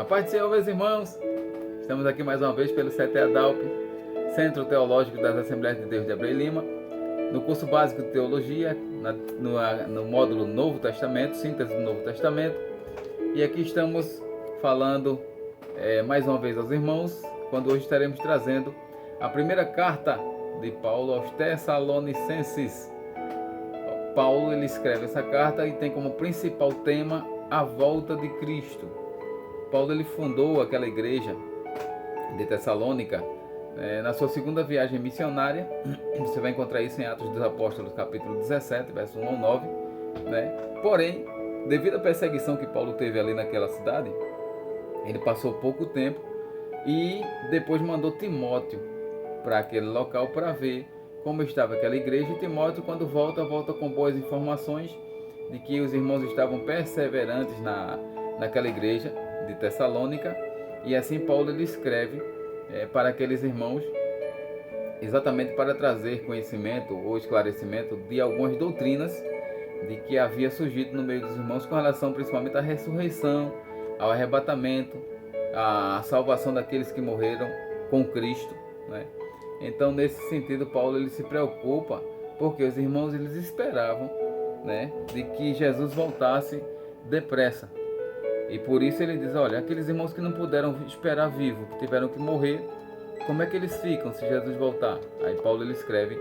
A paz do Senhor, meus irmãos. Estamos aqui mais uma vez pelo CTADALP, Centro Teológico das Assembleias de Deus de Abreu e Lima, no curso básico de Teologia, no módulo Novo Testamento, síntese do Novo Testamento. E aqui estamos falando mais uma vez aos irmãos, quando hoje estaremos trazendo a primeira carta de Paulo aos Tessalonicenses. Paulo ele escreve essa carta e tem como principal tema a volta de Cristo. Paulo ele fundou aquela igreja de Tessalônica na sua segunda viagem missionária. Você vai encontrar isso em Atos dos Apóstolos, capítulo 17, verso 1 ao 9. Porém, devido à perseguição que Paulo teve ali naquela cidade, ele passou pouco tempo e depois mandou Timóteo para aquele local para ver como estava aquela igreja. E Timóteo, quando volta com boas informações de que os irmãos estavam perseverantes naquela igreja de Tessalônica. E assim Paulo ele escreve para aqueles irmãos, exatamente para trazer conhecimento ou esclarecimento de algumas doutrinas de que havia surgido no meio dos irmãos com relação principalmente à ressurreição, ao arrebatamento, à salvação daqueles que morreram com Cristo, Então, nesse sentido, Paulo ele se preocupa porque os irmãos eles esperavam, de que Jesus voltasse depressa. E por isso ele diz, olha, aqueles irmãos que não puderam esperar vivo, que tiveram que morrer, como é que eles ficam se Jesus voltar? Aí Paulo ele escreve,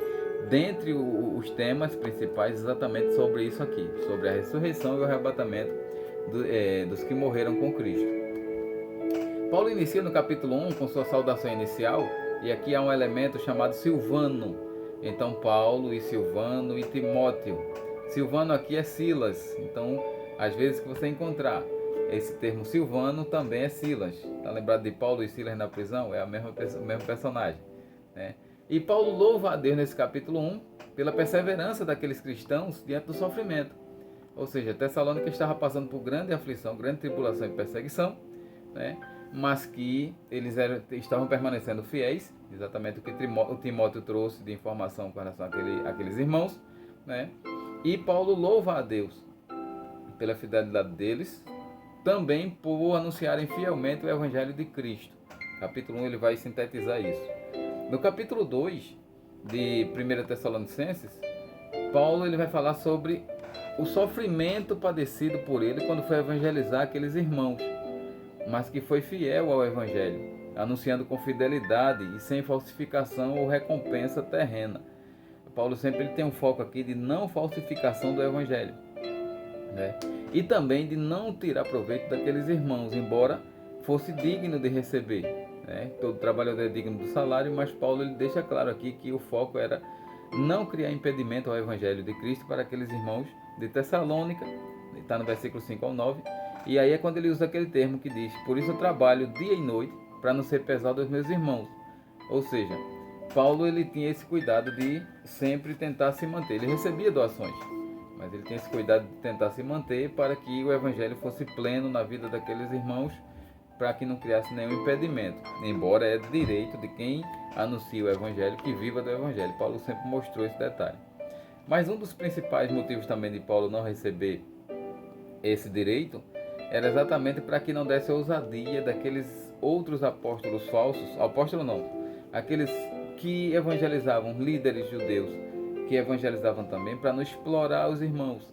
dentre os temas principais, exatamente sobre isso aqui, sobre a ressurreição e o arrebatamento dos que morreram com Cristo. Paulo inicia no capítulo 1 com sua saudação inicial, e aqui há um elemento chamado Silvano. Então Paulo e Silvano e Timóteo. Silvano aqui é Silas, então às vezes que você encontrar esse termo Silvano também é Silas. Está lembrado de Paulo e Silas na prisão? É o mesmo personagem. E Paulo louva a Deus nesse capítulo 1 pela perseverança daqueles cristãos diante do sofrimento. Ou seja, Tessalônica estava passando por grande aflição, grande tribulação e perseguição, mas que eles estavam permanecendo fiéis, exatamente o que o Timóteo trouxe de informação com relação àqueles irmãos. E Paulo louva a Deus pela fidelidade deles, também por anunciarem fielmente o Evangelho de Cristo. Capítulo 1 ele vai sintetizar isso. No capítulo 2 de 1 Tessalonicenses, Paulo ele vai falar sobre o sofrimento padecido por ele quando foi evangelizar aqueles irmãos, mas que foi fiel ao Evangelho, anunciando com fidelidade e sem falsificação ou recompensa terrena. Paulo sempre tem um foco aqui de não falsificação do Evangelho, e também de não tirar proveito daqueles irmãos, embora fosse digno de receber. Todo trabalhador é digno do salário, mas Paulo ele deixa claro aqui que o foco era não criar impedimento ao Evangelho de Cristo para aqueles irmãos de Tessalônica. Está no versículo 5 ao 9, e aí é quando ele usa aquele termo que diz: por isso eu trabalho dia e noite para não ser pesado aos meus irmãos. Ou seja, Paulo ele tinha esse cuidado de sempre tentar se manter. Ele recebia doações, mas ele tinha esse cuidado de tentar se manter para que o Evangelho fosse pleno na vida daqueles irmãos, para que não criasse nenhum impedimento, embora é direito de quem anuncia o Evangelho que viva do Evangelho. Paulo sempre mostrou esse detalhe. Mas um dos principais motivos também de Paulo não receber esse direito era exatamente para que não desse ousadia daqueles outros apóstolos falsos, aqueles que evangelizavam, líderes judeus, que evangelizavam também para não explorar os irmãos.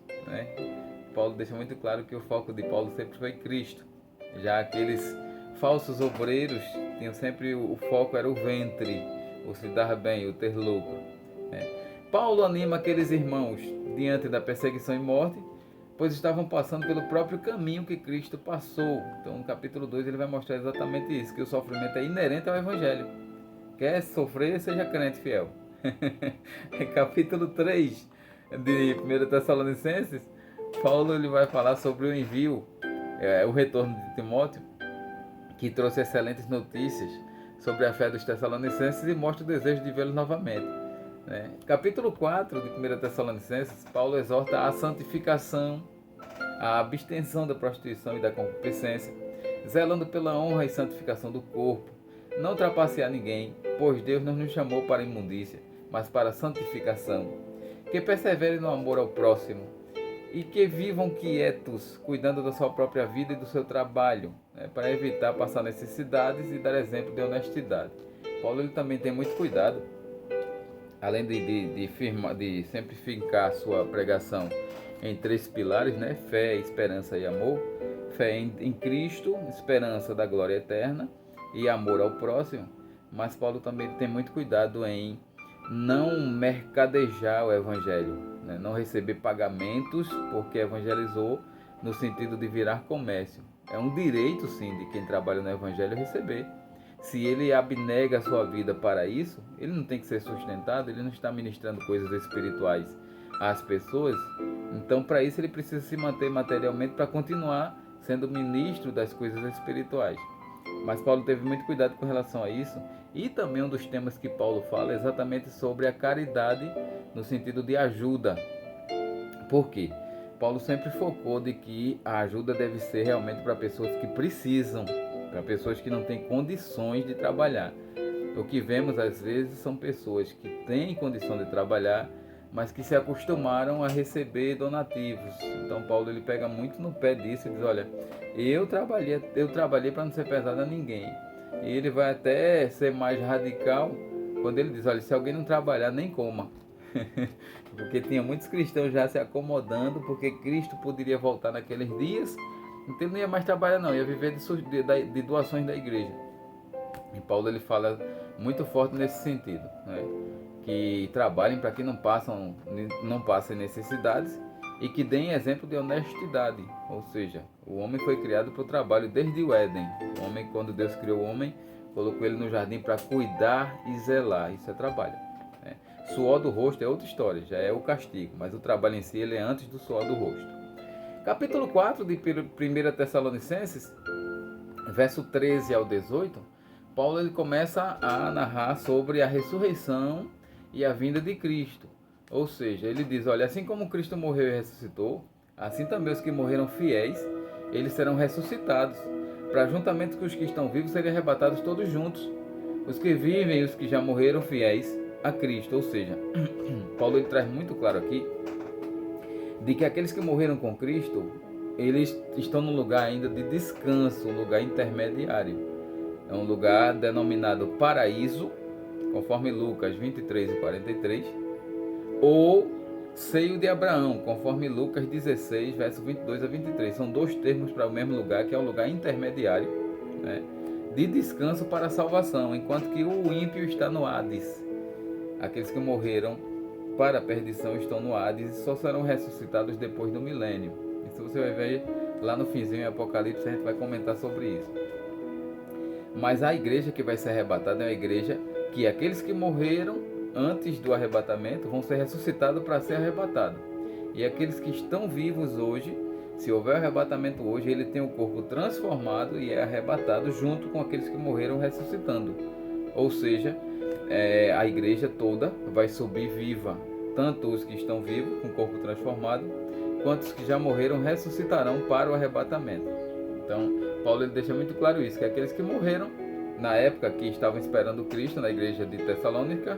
Paulo deixa muito claro que o foco de Paulo sempre foi Cristo. Já aqueles falsos obreiros tinham sempre o foco era o ventre, o se dar bem, o ter lucro. Paulo anima aqueles irmãos diante da perseguição e morte, pois estavam passando pelo próprio caminho que Cristo passou. Então no capítulo 2 ele vai mostrar exatamente isso, que o sofrimento é inerente ao Evangelho. Quer sofrer, seja crente fiel. Capítulo 3 de 1 Tessalonicenses, Paulo ele vai falar sobre o envio, o retorno de Timóteo, que trouxe excelentes notícias sobre a fé dos Tessalonicenses e mostra o desejo de vê-los novamente. Capítulo 4 de 1 Tessalonicenses, Paulo exorta a santificação, a abstenção da prostituição e da concupiscência, zelando pela honra e santificação do corpo, não trapacear ninguém, pois Deus não nos chamou para imundícia, mas para santificação. Que persevere no amor ao próximo, e que vivam quietos, cuidando da sua própria vida e do seu trabalho, né, para evitar passar necessidades e dar exemplo de honestidade. Paulo ele também tem muito cuidado, além de sempre fincar sua pregação em três pilares, né? Fé, esperança e amor. Fé em Cristo, esperança da glória eterna e amor ao próximo. Mas Paulo também tem muito cuidado em não mercadejar o evangelho, né? Não receber pagamentos porque evangelizou, no sentido de virar comércio. É um direito, sim, de quem trabalha no evangelho receber. Se ele abnega a sua vida para isso, ele não tem que ser sustentado, ele não está ministrando coisas espirituais às pessoas. Então, para isso, ele precisa se manter materialmente para continuar sendo ministro das coisas espirituais. Mas Paulo teve muito cuidado com relação a isso. E também um dos temas que Paulo fala é exatamente sobre a caridade no sentido de ajuda. Por quê? Paulo sempre focou de que a ajuda deve ser realmente para pessoas que precisam, para pessoas que não têm condições de trabalhar. O que vemos às vezes são pessoas que têm condição de trabalhar, mas que se acostumaram a receber donativos. Então Paulo ele pega muito no pé disso e diz: olha, eu trabalhei para não ser pesado a ninguém. E ele vai até ser mais radical quando ele diz: olha, se alguém não trabalhar, nem coma. Porque tinha muitos cristãos já se acomodando, porque Cristo poderia voltar naqueles dias, então ele não ia mais trabalhar não, ia viver de doações da igreja. E Paulo ele fala muito forte nesse sentido, né? Que trabalhem para que não passem necessidades e que deem exemplo de honestidade. Ou seja, o homem foi criado para o trabalho desde o Éden. O homem, quando Deus criou o homem, colocou ele no jardim para cuidar e zelar. Isso é trabalho, né? Suor do rosto é outra história, já é o castigo, mas o trabalho em si ele é antes do suor do rosto. Capítulo 4 de 1 Tessalonicenses, verso 13 ao 18, Paulo ele começa a narrar sobre a ressurreição e a vinda de Cristo. Ou seja, ele diz: olha, assim como Cristo morreu e ressuscitou, assim também os que morreram fiéis, eles serão ressuscitados, para juntamente com os que estão vivos serem arrebatados todos juntos. Os que vivem e os que já morreram fiéis a Cristo. Ou seja, Paulo ele traz muito claro aqui de que aqueles que morreram com Cristo, eles estão num lugar ainda de descanso, um lugar intermediário. É um lugar denominado paraíso, conforme Lucas 23 e 43, ou seio de Abraão, conforme Lucas 16, verso 22 a 23. São dois termos para o mesmo lugar, que é um lugar intermediário, né, de descanso para a salvação, enquanto que o ímpio está no Hades. Aqueles que morreram para a perdição estão no Hades e só serão ressuscitados depois do milênio. Isso você vai ver lá no finzinho em Apocalipse, a gente vai comentar sobre isso. Mas a igreja que vai ser arrebatada é a igreja que aqueles que morreram antes do arrebatamento vão ser ressuscitados para ser arrebatados. E aqueles que estão vivos hoje, se houver arrebatamento hoje, ele tem o corpo transformado e é arrebatado junto com aqueles que morreram ressuscitando. Ou seja, a igreja toda vai subir viva, tanto os que estão vivos com o corpo transformado, quanto os que já morreram ressuscitarão para o arrebatamento. Então, Paulo ele deixa muito claro isso, que aqueles que morreram na época que estavam esperando Cristo na igreja de Tessalônica,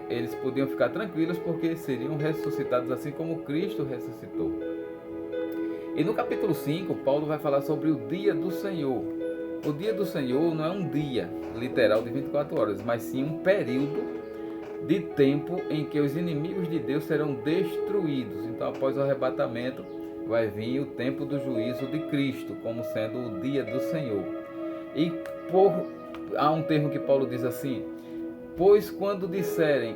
eles podiam ficar tranquilos porque seriam ressuscitados assim como Cristo ressuscitou. E no capítulo 5, Paulo vai falar sobre o dia do Senhor. O dia do Senhor não é um dia literal de 24 horas, mas sim um período de tempo em que os inimigos de Deus serão destruídos. Então, após o arrebatamento, vai vir o tempo do juízo de Cristo, como sendo o dia do Senhor. E há um termo que Paulo diz assim: pois quando disserem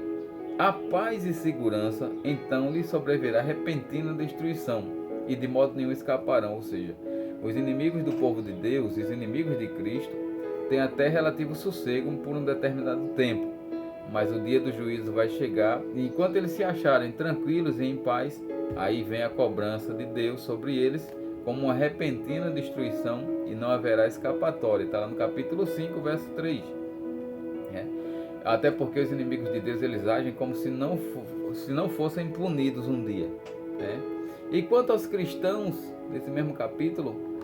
a paz e segurança, então lhes sobrevirá repentina destruição, e de modo nenhum escaparão. Ou seja, os inimigos do povo de Deus, os inimigos de Cristo, têm até relativo sossego por um determinado tempo, mas o dia do juízo vai chegar, e enquanto eles se acharem tranquilos e em paz, aí vem a cobrança de Deus sobre eles, como uma repentina destruição, e não haverá escapatória. Está lá no capítulo 5, verso 3. Até porque os inimigos de Deus eles agem como se não fossem punidos um dia. E quanto aos cristãos, nesse mesmo capítulo,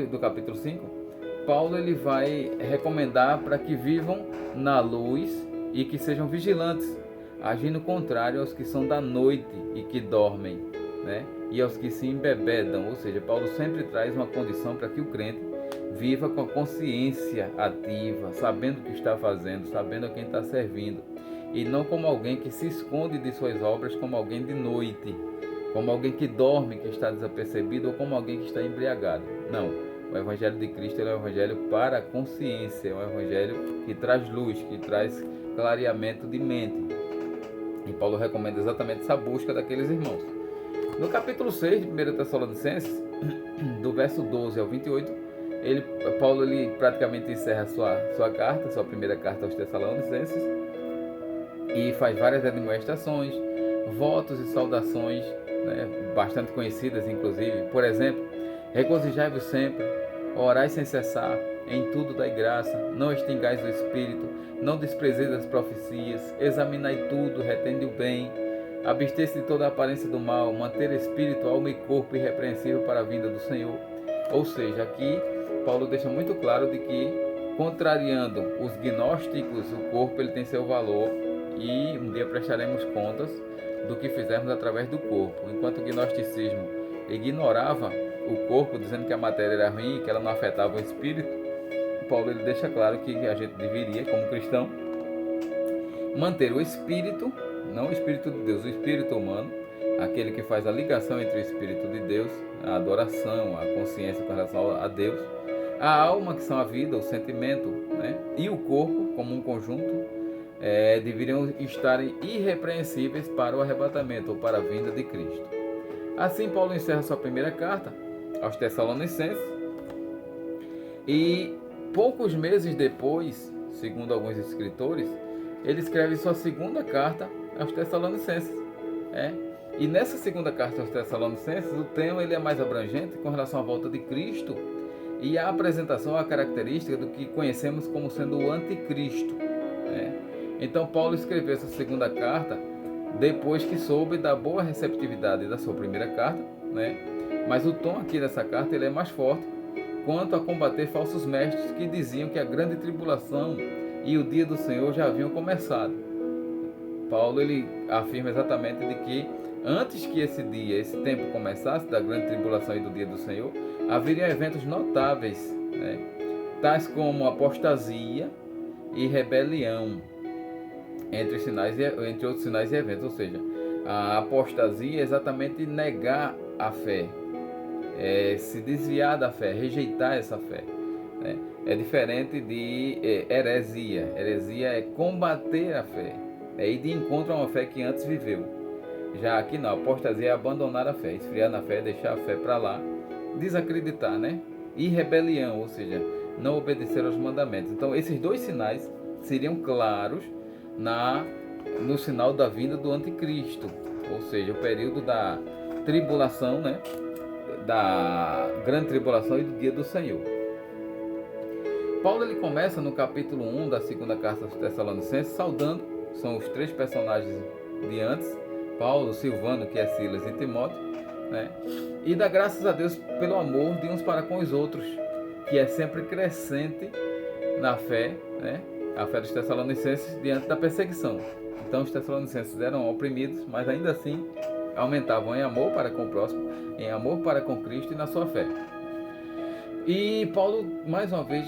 do capítulo 5, Paulo ele vai recomendar para que vivam na luz e que sejam vigilantes, agindo contrário aos que são da noite e que dormem. né? E aos que se embebedam, ou seja, Paulo sempre traz uma condição para que o crente viva com a consciência ativa, sabendo o que está fazendo, sabendo a quem está servindo, e não como alguém que se esconde de suas obras, como alguém de noite, como alguém que dorme, que está desapercebido, ou como alguém que está embriagado. Não, o Evangelho de Cristo é um Evangelho para a consciência, é um Evangelho que traz luz, que traz clareamento de mente. E Paulo recomenda exatamente essa busca daqueles irmãos. No capítulo 6 de 1 Tessalonicenses, do verso 12 ao 28, Paulo praticamente encerra sua carta, sua primeira carta aos Tessalonicenses, e faz várias admoestações, votos e saudações, né, bastante conhecidas inclusive. Por exemplo, regozijai-vos sempre, orai sem cessar, em tudo dai graça, não extingais o espírito, não desprezeis as profecias, examinai tudo, retende o bem, abstê-se de toda a aparência do mal, manter espírito, alma e corpo irrepreensível para a vinda do Senhor. Ou seja, aqui Paulo deixa muito claro de que, contrariando os gnósticos, o corpo ele tem seu valor e um dia prestaremos contas do que fizermos através do corpo. Enquanto o gnosticismo ignorava o corpo, dizendo que a matéria era ruim, que ela não afetava o espírito, Paulo ele deixa claro que a gente deveria, como cristão, manter o espírito, não o espírito de Deus, o espírito humano, aquele que faz a ligação entre o espírito de Deus, a adoração, a consciência com relação a Deus, a alma, que são a vida, o sentimento, né? E o corpo, como um conjunto, deveriam estar irrepreensíveis para o arrebatamento ou para a vinda de Cristo. Assim, Paulo encerra sua primeira carta aos Tessalonicenses e poucos meses depois, segundo alguns escritores, ele escreve sua segunda carta aos Tessalonicenses. E nessa segunda carta aos Tessalonicenses, o tema ele é mais abrangente com relação à volta de Cristo e a apresentação, a característica do que conhecemos como sendo o anticristo. Então Paulo escreveu essa segunda carta depois que soube da boa receptividade da sua primeira carta, mas o tom aqui dessa carta ele é mais forte quanto a combater falsos mestres que diziam que a grande tribulação e o dia do Senhor já haviam começado. Paulo ele afirma exatamente de que antes que esse tempo começasse, da grande tribulação e do dia do Senhor, haveriam eventos notáveis, tais como apostasia e rebelião, entre outros sinais e eventos. Ou seja, a apostasia é exatamente negar a fé, se desviar da fé, rejeitar essa fé. É diferente de heresia. Heresia é combater a fé, ir de encontro a uma fé que antes viveu. Já aqui não, apostasia é abandonar a fé, esfriar na fé, deixar a fé para lá, desacreditar, E rebelião, ou seja, não obedecer aos mandamentos. Então esses dois sinais seriam claros no sinal da vinda do anticristo, ou seja, o período da tribulação, da grande tribulação e do dia do Senhor. Paulo ele começa no capítulo 1 da segunda carta aos Tessalonicenses saudando, são os três personagens de antes, Paulo, Silvano, que é Silas, e Timóteo, e dá graças a Deus pelo amor de uns para com os outros, que é sempre crescente na fé, a fé dos Tessalonicenses diante da perseguição. Então os Tessalonicenses eram oprimidos, mas ainda assim aumentavam em amor para com o próximo, em amor para com Cristo e na sua fé. E Paulo, mais uma vez,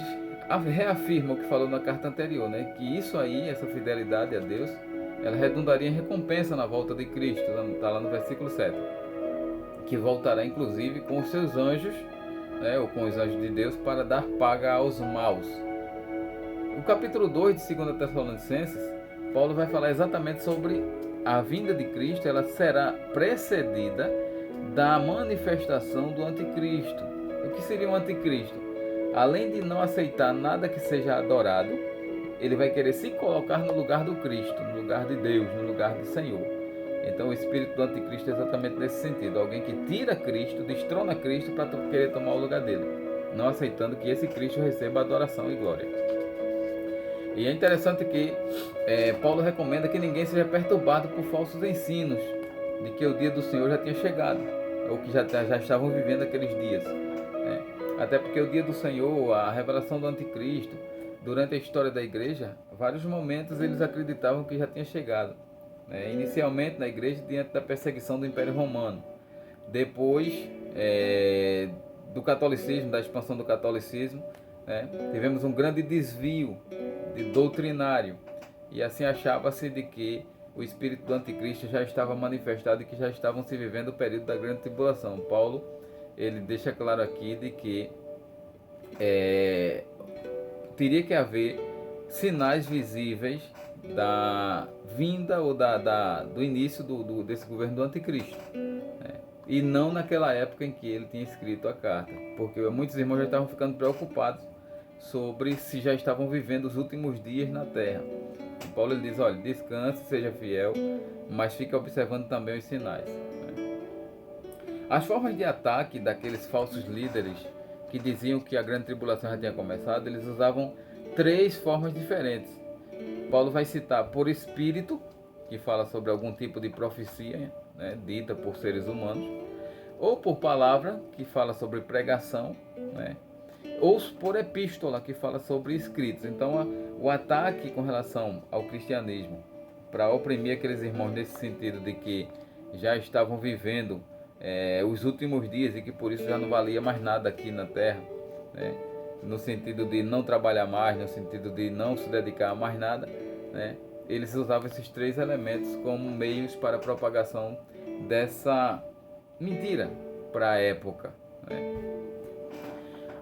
reafirma o que falou na carta anterior, que isso aí, essa fidelidade a Deus, ela redundaria em recompensa na volta de Cristo. Está lá no versículo 7, que voltará inclusive com os seus anjos, ou com os anjos de Deus, para dar paga aos maus. No capítulo 2 de 2 Tessalonicenses, Paulo vai falar exatamente sobre a vinda de Cristo. Ela será precedida da manifestação do anticristo. O que seria o anticristo? Além de não aceitar nada que seja adorado, ele vai querer se colocar no lugar do Cristo, no lugar de Deus, no lugar do Senhor. Então o espírito do anticristo é exatamente nesse sentido, alguém que tira Cristo, destrona Cristo para querer tomar o lugar dele, não aceitando que esse Cristo receba adoração e glória. E é interessante que Paulo recomenda que ninguém seja perturbado por falsos ensinos, de que o dia do Senhor já tinha chegado, ou que já estavam vivendo aqueles dias. Até porque o dia do Senhor, a revelação do anticristo, durante a história da igreja, vários momentos eles acreditavam que já tinha chegado. Inicialmente na igreja diante da perseguição do Império Romano. Depois do catolicismo, da expansão do catolicismo, né, tivemos um grande desvio doutrinário, e assim achava-se de que o espírito do anticristo já estava manifestado e que já estavam se vivendo o período da grande tribulação. Paulo, ele deixa claro aqui de que teria que haver sinais visíveis da vinda ou do início desse governo do anticristo, né? E não naquela época em que ele tinha escrito a carta, porque muitos irmãos já estavam ficando preocupados sobre se já estavam vivendo os últimos dias na terra. E Paulo ele diz, olha, descanse, seja fiel, mas fique observando também os sinais, né? As formas de ataque daqueles falsos líderes que diziam que a grande tribulação já tinha começado, eles usavam 3 formas diferentes. Paulo vai citar por espírito, que fala sobre algum tipo de profecia, né, dita por seres humanos, ou por palavra, que fala sobre pregação, né, ou por epístola, que fala sobre escritos. Então, o ataque com relação ao cristianismo, para oprimir aqueles irmãos nesse sentido de que já estavam vivendo os últimos dias e que por isso já não valia mais nada aqui na terra, né, no sentido de não trabalhar mais, no sentido de não se dedicar a mais nada, né, eles usavam esses 3 elementos como meios para a propagação dessa mentira para a época, né.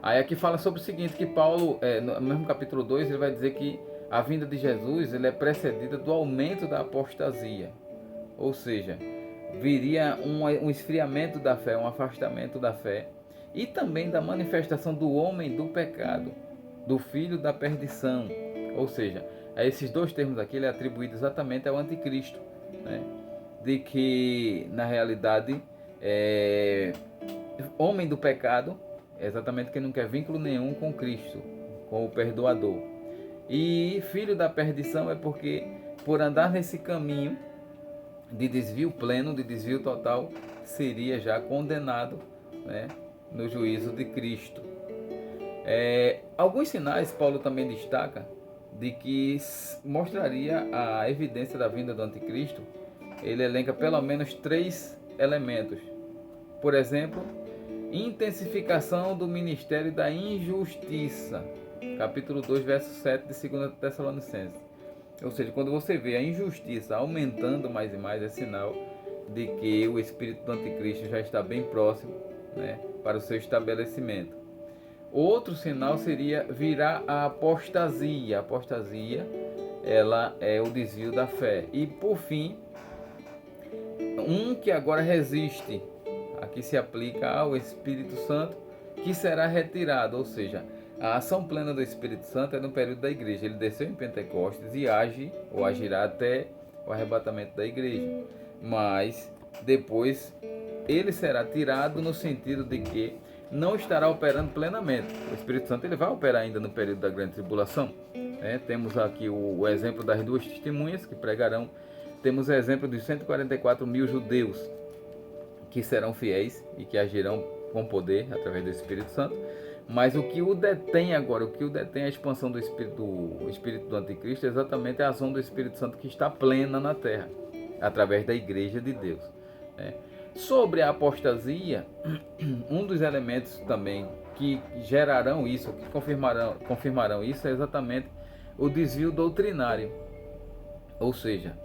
Aí aqui fala sobre o seguinte, que Paulo, no mesmo capítulo 2, ele vai dizer que a vinda de Jesus ele é precedida do aumento da apostasia, ou seja, viria um esfriamento da fé, um afastamento da fé, e também da manifestação do homem do pecado, do filho da perdição. Ou seja, a esses 2 termos aqui ele é atribuído exatamente ao anticristo, né? De que na realidade homem do pecado é exatamente quem não quer vínculo nenhum com Cristo, com o perdoador. E filho da perdição é porque por andar nesse caminho de desvio pleno, de desvio total, seria já condenado, né, no juízo de Cristo. Alguns sinais Paulo também destaca de que mostraria a evidência da vinda do anticristo. Ele elenca pelo menos 3 elementos. Por exemplo, intensificação do ministério da injustiça, capítulo 2, verso 7 de 2 Tessalonicenses. Ou seja, quando você vê a injustiça aumentando mais e mais, é sinal de que o espírito do anticristo já está bem próximo, né, para o seu estabelecimento. Outro sinal seria virar a apostasia. A apostasia, ela é o desvio da fé. E por fim, um que agora resiste, aqui se aplica ao Espírito Santo, que será retirado, ou seja, a ação plena do Espírito Santo é no período da igreja. Ele desceu em Pentecostes e age, ou agirá até o arrebatamento da igreja. Mas depois ele será tirado no sentido de que não estará operando plenamente. O Espírito Santo ele vai operar ainda no período da grande tribulação. Temos aqui o exemplo das 2 testemunhas que pregarão. Temos o exemplo dos 144 mil judeus que serão fiéis e que agirão com poder através do Espírito Santo. Mas o que o detém agora, o que o detém a expansão do espírito do anticristo é exatamente a ação do Espírito Santo que está plena na terra, através da igreja de Deus. Sobre a apostasia, um dos elementos também que gerarão isso, que confirmarão isso, é exatamente o desvio doutrinário. Ou seja,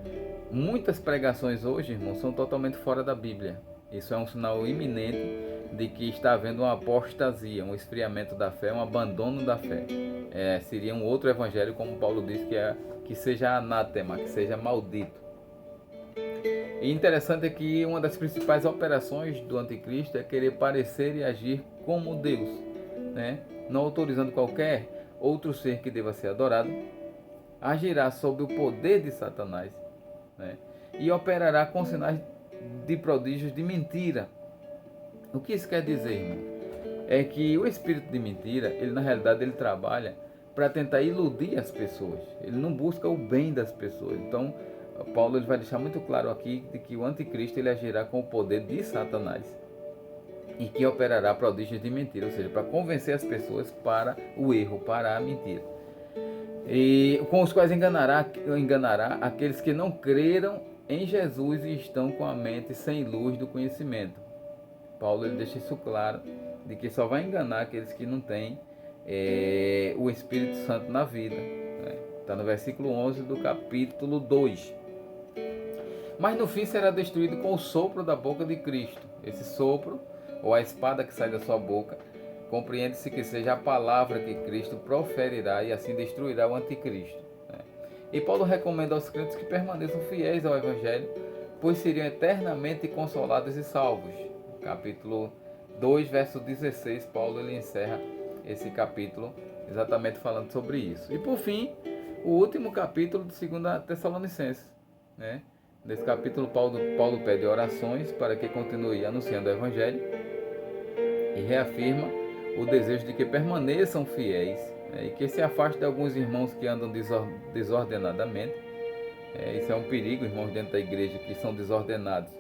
muitas pregações hoje, irmãos, são totalmente fora da Bíblia. Isso é um sinal iminente de que está havendo uma apostasia, um esfriamento da fé, um abandono da fé. Seria um outro evangelho, como Paulo diz, que seja anátema, que seja maldito. E interessante é que uma das principais operações do anticristo é querer parecer e agir como Deus, né? Não autorizando qualquer outro ser que deva ser adorado, agirá sob o poder de Satanás, né? E operará com sinais de prodígios de mentira. O que isso quer dizer, irmão? É que o espírito de mentira, ele na realidade ele trabalha para tentar iludir as pessoas. Ele não busca o bem das pessoas. Então, Paulo ele vai deixar muito claro aqui de que o anticristo ele agirá com o poder de Satanás e que operará prodígios de mentira, ou seja, para convencer as pessoas para o erro, para a mentira. E com os quais enganará aqueles que não creram em Jesus e estão com a mente sem luz do conhecimento. Paulo ele deixa isso claro, de que só vai enganar aqueles que não têm o Espírito Santo na vida. Está no versículo 11 do capítulo 2. Mas no fim será destruído com o sopro da boca de Cristo. Esse sopro, ou a espada que sai da sua boca, compreende-se que seja a palavra que Cristo proferirá e assim destruirá o anticristo. E Paulo recomenda aos crentes que permaneçam fiéis ao Evangelho, pois seriam eternamente consolados e salvos. Capítulo 2, verso 16, Paulo ele encerra esse capítulo exatamente falando sobre isso. E por fim, o último capítulo de 2 Tessalonicenses. Nesse capítulo, Paulo pede orações para que continue anunciando o Evangelho e reafirma o desejo de que permaneçam fiéis e que se afaste de alguns irmãos que andam desordenadamente. Isso é um perigo, irmãos dentro da igreja que são desordenados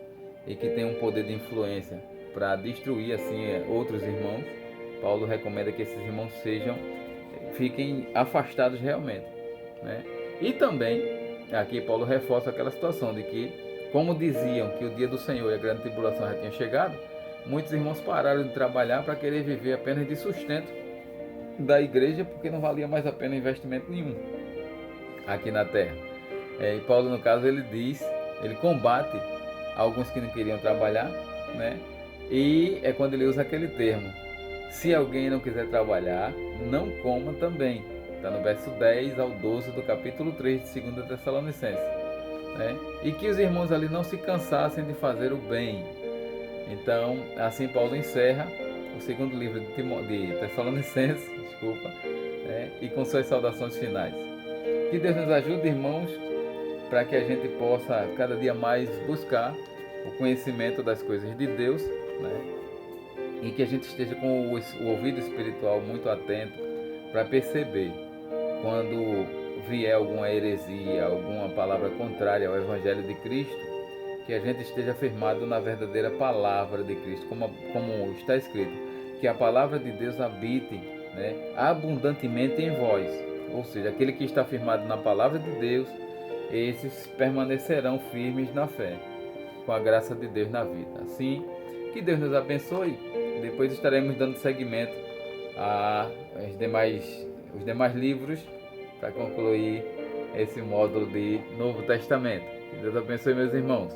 e que têm um poder de influência para destruir assim outros irmãos. Paulo recomenda que esses irmãos fiquem afastados realmente. E também, aqui Paulo reforça aquela situação de que, como diziam que o dia do Senhor e a grande tribulação já tinha chegado, muitos irmãos pararam de trabalhar para querer viver apenas de sustento da igreja, porque não valia mais a pena investimento nenhum aqui na terra. E Paulo, no caso, ele combate alguns que não queriam trabalhar, e é quando ele usa aquele termo: se alguém não quiser trabalhar, não coma também. Está no verso 10 ao 12 do capítulo 3 de 2 Tessalonicenses. E que os irmãos ali não se cansassem de fazer o bem. Então, assim Paulo encerra o segundo livro de Tessalonicenses, e com suas saudações finais. Que Deus nos ajude, irmãos, para que a gente possa cada dia mais buscar o conhecimento das coisas de Deus, e que a gente esteja com o ouvido espiritual muito atento para perceber quando vier alguma heresia, alguma palavra contrária ao Evangelho de Cristo, que a gente esteja firmado na verdadeira palavra de Cristo, como está escrito, que a palavra de Deus habite abundantemente em vós. Ou seja, aquele que está firmado na palavra de Deus, esses permanecerão firmes na fé, com a graça de Deus na vida. Assim, que Deus nos abençoe. Depois estaremos dando seguimento aos demais livros para concluir esse módulo de Novo Testamento. Que Deus abençoe, meus irmãos.